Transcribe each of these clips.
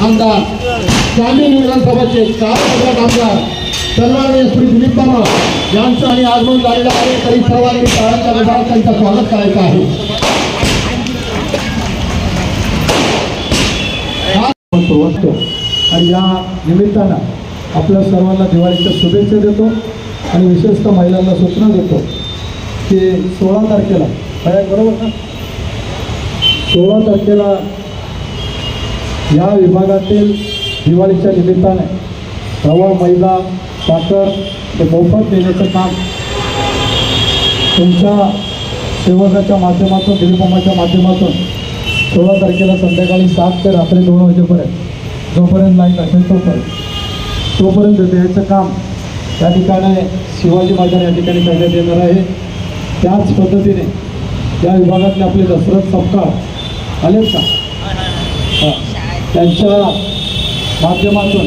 आमदार चांदिवली विधानसभाचे 4 आमदार सन्माननीय श्री दिलीप मामा यांचं आणि आगमन झालेलं आहे। तरी सर्वांनी शाळांच्या गजरात त्यांचं स्वागत करायचं आहे। आणि या निमित्तानं आपल्या सर्वांना दिवाळीच्या शुभेच्छा देतो आणि विशेषतः महिलांना सूचना देतो की 16 तारखेला बरोबर ना 16 तारखेला या विभागातील दिवाळीच्या निमित्ताने रवा मैदा साखर हे मोफत देण्याचं काम तुमच्या सेवकाच्या माध्यमातून दिलीपमाच्या माध्यमातून 16 तारखेला संध्याकाळी 7 ते रात्री 2 वाजेपर्यंत जोपर्यंत लाईट असेल तोपर्यंत द्यायचं काम या ठिकाणी शिवाजी मैदान या ठिकाणी करण्यात येणार आहे। त्याच पद्धतीने या विभागातले आपले दशरथ सपकाळ आलेत का त्यांच्या माध्यमातून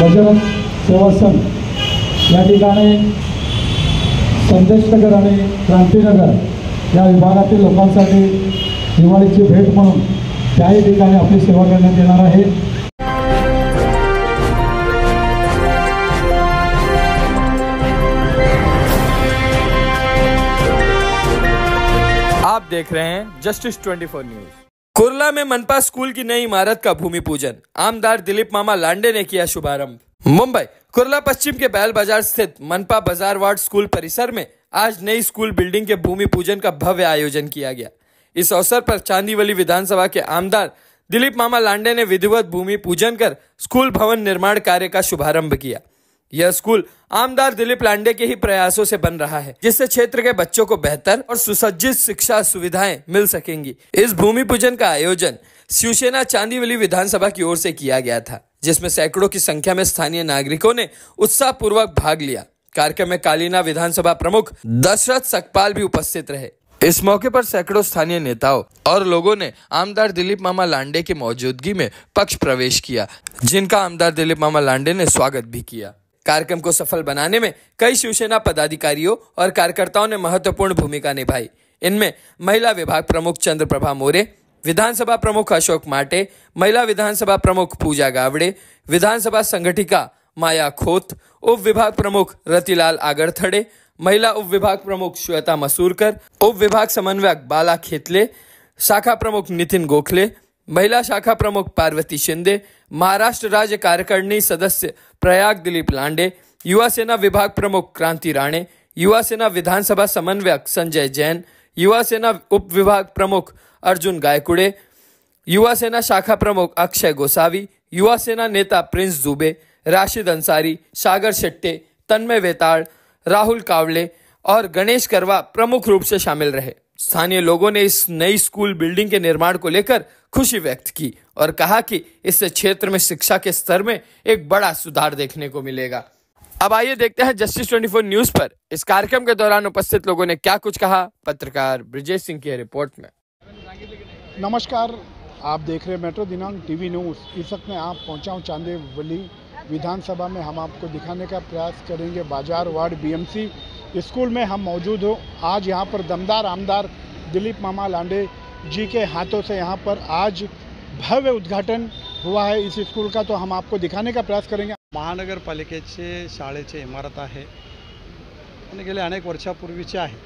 बजरंग सेवा संघ या ठिकाणी संदेशनगर आणि क्रांतीनगर या विभागातील लोकांसाठी दिवाळीची भेट म्हणून त्याही ठिकाणी आपली सेवा करण्यात येणार आहे। आप देख रहे हैं जस्टिस 24 न्यूज। कुर्ला में मनपा स्कूल की नई इमारत का भूमि पूजन आमदार दिलीप मामा लांडे ने किया शुभारंभ। मुंबई कुर्ला पश्चिम के बैल बाजार स्थित मनपा बाजार वार्ड स्कूल परिसर में आज नई स्कूल बिल्डिंग के भूमि पूजन का भव्य आयोजन किया गया। इस अवसर पर चांदीवली विधानसभा के आमदार दिलीप मामा लांडे ने विधिवत भूमि पूजन कर स्कूल भवन निर्माण कार्य का शुभारंभ किया। यह स्कूल आमदार दिलीप लांडे के ही प्रयासों से बन रहा है, जिससे क्षेत्र के बच्चों को बेहतर और सुसज्जित शिक्षा सुविधाएं मिल सकेंगी। इस भूमि पूजन का आयोजन शिवसेना चांदीवली विधानसभा की ओर से किया गया था, जिसमें सैकड़ों की संख्या में स्थानीय नागरिकों ने उत्साह पूर्वक भाग लिया। कार्यक्रम में कालीना विधानसभा प्रमुख दशरथ सकपाल भी उपस्थित रहे। इस मौके पर सैकड़ों स्थानीय नेताओं और लोगों ने आमदार दिलीप मामा लांडे की मौजूदगी में पक्ष प्रवेश किया, जिनका आमदार दिलीप मामा लांडे ने स्वागत भी किया। कार्यक्रम को सफल बनाने में कई शिवसेना पदाधिकारियों और कार्यकर्ताओं ने महत्वपूर्ण भूमिका निभाई। इनमें महिला विभाग प्रमुख चंद्रप्रभा मोरे, विधानसभा प्रमुख अशोक माटे, महिला विधानसभा प्रमुख पूजा गावड़े, विधानसभा संगठिका माया खोत, उप विभाग प्रमुख रतिलाल आगरथड़े, महिला उप विभाग प्रमुख श्वेता मसूरकर, उप विभाग समन्वयक बाला खेतले, शाखा प्रमुख नितिन गोखले, महिला शाखा प्रमुख पार्वती शिंदे, महाराष्ट्र राज्य कार्यकारिणी सदस्य प्रयाग दिलीप लांडे, युवा सेना विभाग प्रमुख क्रांति राणे, युवा सेना विधानसभा समन्वयक संजय जैन, युवा सेना उप विभाग प्रमुख अर्जुन गायकुड़े, युवा सेना शाखा प्रमुख अक्षय गोसावी, युवा सेना नेता प्रिंस दुबे, राशिद अंसारी, सागर शेट्टे, तन्मय वेताड़, राहुल कावले और गणेश करवा प्रमुख रूप से शामिल रहे। स्थानीय लोगों ने इस नई स्कूल बिल्डिंग के निर्माण को लेकर खुशी व्यक्त की और कहा कि इससे क्षेत्र में शिक्षा के स्तर में एक बड़ा सुधार देखने को मिलेगा। अब आइए देखते हैं जस्टिस 24 न्यूज पर इस कार्यक्रम के दौरान उपस्थित लोगों ने क्या कुछ कहा। पत्रकार ब्रिजेश सिंह की रिपोर्ट में। नमस्कार, आप देख रहे हैं मेट्रो दिनांक टीवी न्यूज़। इस वक्त मैं आप पहुंचा हूं चांदीवली विधानसभा में। हम आपको दिखाने का प्रयास करेंगे बाजार वार्ड बीएमसी स्कूल में हम मौजूद हो। आज यहां पर दमदार आमदार दिलीप मामा लांडे जी के हाथों से यहां पर आज भव्य उद्घाटन हुआ है इस स्कूल का, तो हम आपको दिखाने का प्रयास करेंगे। महानगरपालिकेचे शाळेचे इमारत आहे आणि गेल्या अनेक वर्षापूर्वीची आहे।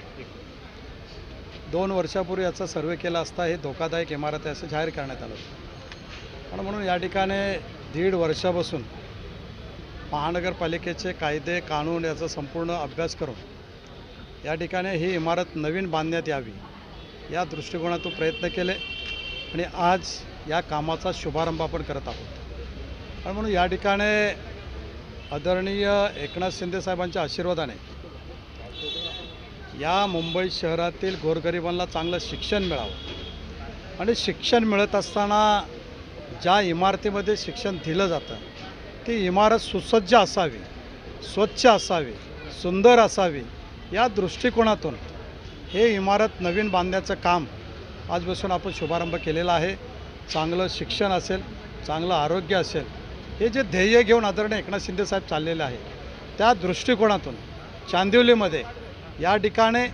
2 वर्षापूर्वी याचा सर्वे केला असता हे धोकादायक इमारत आहे असं जाहीर करण्यात आलं होतं आणि म्हणून या ठिकाणी 1.5 वर्षापासून महानगरपालिकेचे कायदे कानून याचा संपूर्ण अभ्यास करून या ठिकाणी ही इमारत नवीन बांधण्यात यावी या दृष्टिकोनातून प्रयत्न केले आणि आज या कामाचा शुभारंभ आपण करत आहोत। आणि म्हणून या ठिकाणी आदरणीय एकनाथ शिंदे साहेबांच्या आशीर्वादाने या मुंबई शहरातील गोरगरिबांना चांगलं शिक्षण मिळावं आणि शिक्षण मिळत असताना ज्या इमारतीमध्ये शिक्षण दिलं जातं ती इमारत सुसज्ज असावी, स्वच्छ असावी, सुंदर असावी या दृष्टिकोनातून हे इमारत नवीन बांधण्याचं काम आजपासून आपण शुभारंभ केलेला आहे। चांगलं शिक्षण असेल, चांगलं आरोग्य असेल, हे जे ध्येय घेऊन आदरणीय एकनाथ शिंदे साहेब चाललेले आहे त्या दृष्टिकोनातून चांदिवलीमध्ये या ठिकाणी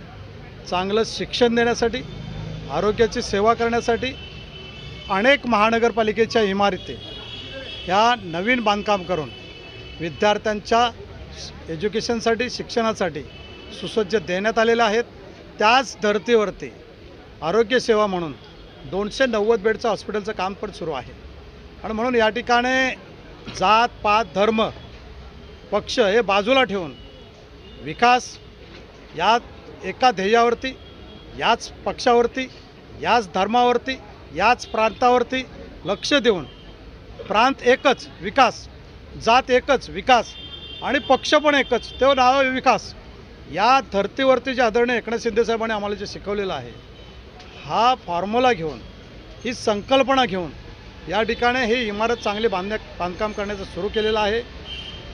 चांगलं शिक्षण देण्यासाठी, आरोग्याची सेवा करण्यासाठी अनेक महानगरपालिकेच्या इमारती ह्या नवीन बांधकाम करून विद्यार्थ्यांच्या एज्युकेशनसाठी शिक्षणासाठी सुसज्ज देण्यात आलेल्या आहेत. त्याच धर्तीवरती आरोग्यसेवा म्हणून 290 बेडचं हॉस्पिटलचं काम पण सुरू आहे. आणि म्हणून या ठिकाणी जात पात धर्म पक्ष हे बाजूला ठेवून विकास यात एका ध्येयावरती, याच पक्षावरती, याच धर्मावरती, याच प्रांतावरती लक्ष देऊन प्रांत एकच विकास, जात एकच विकास आणि पक्ष पण एकच तेव्हा नाव आहे विकास, या धर्तीवरती जे आदरणीय एकनाथ शिंदे साहेबांनी आम्हाला जे शिकवलेलं आहे, हा फॉर्म्युला घेऊन, ही संकल्पना घेऊन या ठिकाणी ही इमारत चांगली बांधकाम करण्याचं सुरू केलेलं आहे.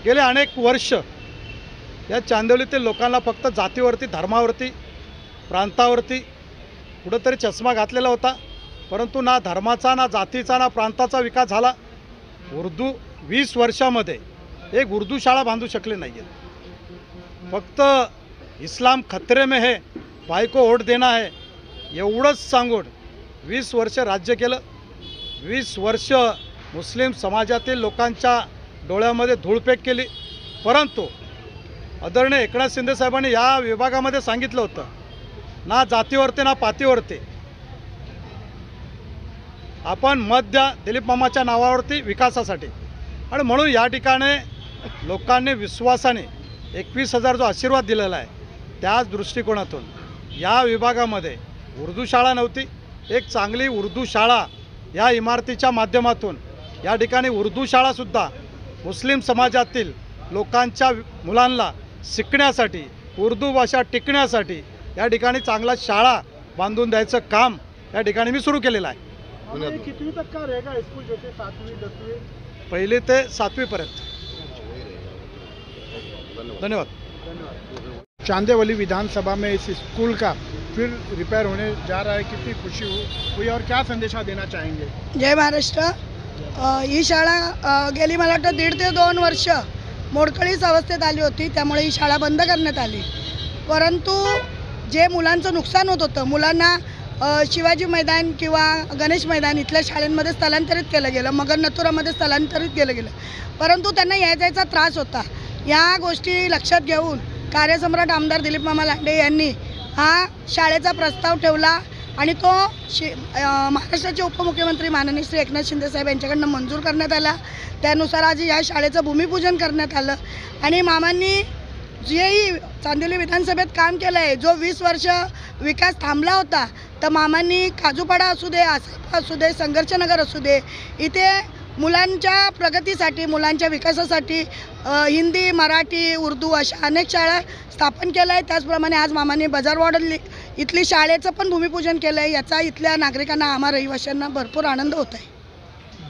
गेले अनेक वर्ष या चांदिवलीतील लोकांना फक्त जातीवरती, धर्मावरती, प्रांतावरती कुठंतरी चष्मा घातलेला होता. परंतु ना धर्माचा, ना जातीचा, ना प्रांताचा विकास झाला. उर्दू 20 वर्षामध्ये एक उर्दू शाळा बांधू शकले नाही आहेत. फक्त इस्लाम खतरे में है, भाई को वोट देना है एवढंच सांगून 20 वर्ष राज्य केलं. 20 वर्ष मुस्लिम समाजातील लोकांच्या डोळ्यामध्ये धूळफेक केली. परंतु आदरणीय एकनाथ शिंदे साहेबांनी या विभागामध्ये सांगितलं होतं, ना जातीवरती ना पातीवरती आपण मत द्या दिलीप मामाच्या नावावरती विकासासाठी. आणि म्हणून या ठिकाणी लोकांनी विश्वासाने 21,000 जो आशीर्वाद दिलेला आहे, त्याच दृष्टिकोनातून या विभागामध्ये उर्दू शाळा नव्हती. एक चांगली उर्दू शाळा या इमारतीच्या माध्यमातून या ठिकाणी उर्दू शाळासुद्धा मुस्लिम समाजातील लोकांच्या मुलांना शिकण्यासाठी, उर्दू भाषा टिकण्यासाठी या ठिकाणी चांगला शाळा बांधून द्यायचं काम या ठिकाणी मी सुरू केलेलं आहे. कितवी तक का रहेगा स्कूल, जैसे 7वीं 10वीं? पहिली ते 7वी पर्यंत. धन्यवाद. चांदेवली विधानसभा में इस स्कूल का फिर रिपेयर होने जा रहा है, कितनी खुशी हुई और क्या संदेशा देना चाहेंगे? जय महाराष्ट्र. ही शाळा गेली मला वाटतं 1.5 ते 2 वर्ष मोडकळीस अवस्थेत आली होती, त्यामुळे ही शाळा बंद करण्यात आली. परंतु जे मुलांचं नुकसान होत होतं, मुलांना शिवाजी मैदान किंवा गणेश मैदान इथल्या शाळांमध्ये स्थलांतरित केलं गेलं, मगर नथुरामध्ये स्थलांतरित केलं गेलं. परंतु त्यांना यायचा त्रास होता. या गोष्टी लक्षात घेऊन कार्यसम्राट आमदार दिलीप मामा लांडे यांनी हा शाळेचा प्रस्ताव ठेवला आणि तो महाराष्ट्राचे उपमुख्यमंत्री माननीय श्री एकनाथ शिंदे साहेब यांच्याकडनं मंजूर करण्यात आला. त्यानुसार आज या शाळेचं भूमिपूजन करण्यात आलं. आणि मामांनी जेही चांदिवली विधानसभेत काम केलं आहे, जो 20 वर्ष विकास थांबला होता, तर मामांनी काजूपाडा असू दे, आसापा असू दे, संघर्षनगर असू दे, इथे मुलांच्या प्रगतीसाठी, मुलांच्या विकासासाठी हिंदी, मराठी, उर्दू अशा अनेक शाळा स्थापन केल्या आहेत. त्याचप्रमाणे आज मामांनी बाजार वॉर्ड इथली शाळेचं पण भूमिपूजन केलं आहे. याचा इथल्या नागरिकांना, आम्हा रहिवाशांना भरपूर आनंद होत आहे.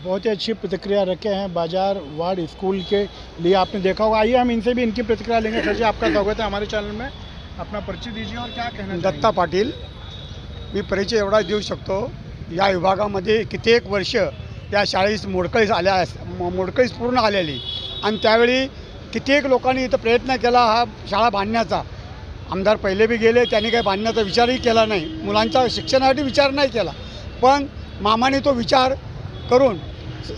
बहुत ही अच्छी प्रतिक्रिया रखे हैं बाजार वार्ड स्कूल के लिए, आपने देखा होगा. आइए हम इनसे भी इनकी प्रतिक्रिया लेंगे. सर जी, आपका स्वागत है हमारे चॅनल में. अपना परिचय दीजिए और क्या कहना चाहेंगे? दत्ता पाटील. मी परिचय एवढा देऊ शकतो, या विभागामध्ये कित्येक वर्ष या शाळेस मोडकळीस पूर्ण आलेली, आणि त्यावेळी कित्येक लोकांनी इथं प्रयत्न केला हा शाळा बांधण्याचा. आमदार पहिले बी गेले, त्यांनी काही बांधण्याचा विचारही केला नाही, मुलांच्या शिक्षणासाठी विचार नाही केला. पण मामाने तो विचार करून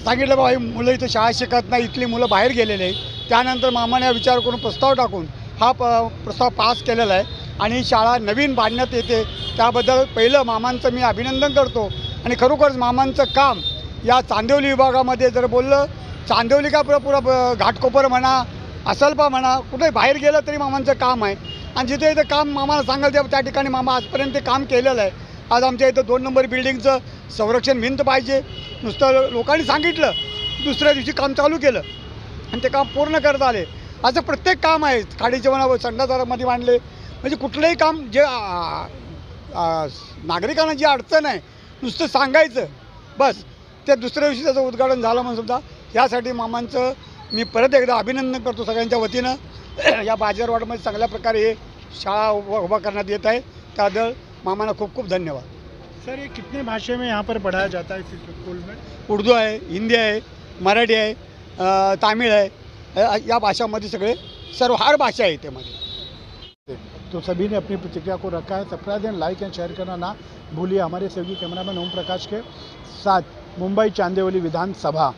सांगितलं बाबा ही मुलं इथं शाळा शिकत नाही, इथली मुलं बाहेर गेलेले आहेत. त्यानंतर मामाने हा विचार करून प्रस्ताव टाकून हा प्रस्ताव पास केलेला आहे आणि शाळा नवीन बांधण्यात येते. त्याबद्दल पहिलं मामांचं मी अभिनंदन करतो. आणि खरोखरच मामांचं काम या चांदिवली विभागामध्ये जर बोललं, चांदिवली का पुरा घाटकोपर म्हणा, असलपा म्हणा, कुठे बाहेर गेलं तरी मामांचं काम आहे. आणि जिथे इथं काम मामाला सांगाल त्या ठिकाणी मामा आजपर्यंत ते काम केलेलं आहे. आज आमच्या इथं 2 नंबर बिल्डिंगचं संरक्षण भिंत पाहिजे, नुसतं लोकांनी सांगितलं, दुसऱ्या दिवशी काम चालू केलं आणि ते काम पूर्ण करत आले. असं प्रत्येक काम आहे. खाडीचे म्हणा, संडासमध्ये मांडले, म्हणजे कुठलंही काम जे नागरिकांना जी अडचण आहे नुसतं सांगायचं बस, त्या दुसऱ्या दिवशी त्याचं उद्घाटन झालं म्हणून सुद्धा. यासाठी मामांचं मी परत एकदा अभिनंदन करतो सगळ्यांच्या वतीनं. या बाजारवाडमध्ये चांगल्या प्रकारे हे शाळा उभा करण्यात येत आहे, त्याबद्दल मामांना खूप खूप धन्यवाद. सर, ये कितने भाषा में यहाँ पर पढ़ाया जाता है इस स्कूल में? उर्दू आहे, हिंदी आहे, मराठी आहे, तामिळ आहे, या भाषामध्ये सगळे सर्व हर भाषा आहे त्यामध्ये. तो सभी ने अपनी प्रतिक्रिया को रखा है. Subscribe end like end share करना ना भूलिए. हमारे सहयोगी कैमरामैन ओम प्रकाश के साथ मुंबई चांदिवली विधानसभा